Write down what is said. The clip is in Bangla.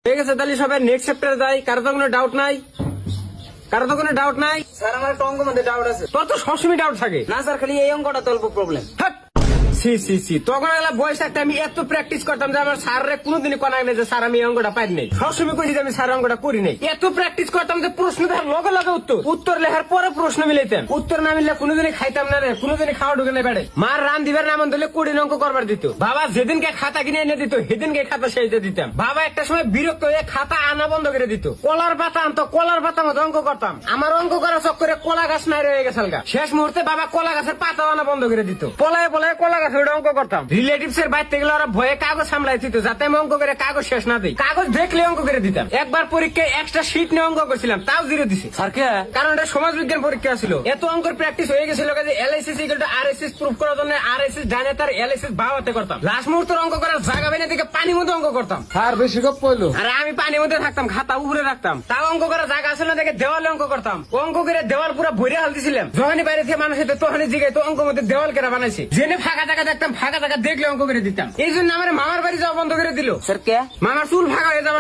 ঠিক আছে তাহলে সবাই নেক্সট চ্যাপ্টারে যাই। কারো তো কোনো ডাউট নাই? কারো তো কোনো ডাউট নাই? স্যার আমার একটা অঙ্ক মধ্যে ডাউট আছে। তোর তো সবসময় ডাউট থাকে। না স্যার, খালি এই অঙ্কটা তো অল্প প্রবলেম। হাট! সি সি সি, তখন এলা বয়স থাকতে আমি এত প্র্যাকটিস করতাম যে আমার স্যারের কোনোদিনই কনাই নাই যে স্যার আমি এই অঙ্কটা পারি নাই। সবসময় কইছি যে আমি স্যার অঙ্কটা করি নাই। এত প্র্যাকটিস করতাম যে প্রশ্ন দেওয়ার লগে লগে উত্তর লেখার পরে প্রশ্ন মিলাইতাম। উত্তর না মিললে কোনোদিনই খাইতাম না রে, কোনোদিনই খাওয়া ঢুকে নাই বেড়ে। মার রান দিবার নাম ধরলে কঠিন অঙ্ক করবার দিত। বাবা যেদিনকে খাতা কিনে এনে দিত সেদিনকে খাতা সেজে দিতাম। বাবা একটা সময় বিরক্ত হয়ে খাতা আনা বন্ধ করে দিত। কলার পাতা আনতো, কলার পাতা মতো অঙ্ক করতাম। আমার অঙ্ক করার চক্করে কলা গাছ নাই রয়ে গেছে। শেষ মুহূর্তে বাবা কলা গাছের পাতা আনা বন্ধ করে দিত। পলায় পলায় কলা গাছের অঙ্ক করতাম। রিলেটিভস এর বাইরে থেকে ওরা ভয়ে কাগজ সামলাই দিত যাতে আমি অঙ্ক করে কাগজ শেষ না দিই। কাগজ দেখলে অঙ্ক করে দিতাম। একবার পরীক্ষায় এক্সট্রা শীট নিয়ে অঙ্ক করছিলাম, তাও 0 দিছি। স্যার কে? কারণ এটা সমাজ বিজ্ঞান পরীক্ষা ছিল। এত অঙ্কের প্র্যাকটিস হয়ে গেছিল যে এলআইসিস ইকুয়াল টু আরএসএস প্রুফ করার জন্য আরএসএস ডানে তার এলআইসিস বাওয়াতে করতাম। লাস্ট মুহূর্তের অঙ্ক করার জায়গা বেনে থেকে পানির মধ্যে অঙ্ক করতাম। স্যার বেশি গপ কইলো। আর আমি পানির মধ্যে থাকতাম, খাতা উপরে রাখতাম। তাও অঙ্ক করার জায়গা আসলে না দেখে দেওয়ালে অঙ্ক করতাম। অঙ্ক করে দেওয়াল পুরো ভরে হাল দিছিলাম। যখনই বাইরে থেকে মানুষ হতো তখনই জিগাই তো অঙ্ক মধ্যে দেওয়াল কেরা বানাইছে। জেনে ফাঁকা জায়গা দেখতাম, ফাঁকা জায়গা দেখলে অঙ্ক করে দিতাম। এই জন্য আমার মামার বাড়ি যাওয়া বন্ধ করে দিল। স্যার কে? মামার চুল ফাঁকা হয়ে যাবে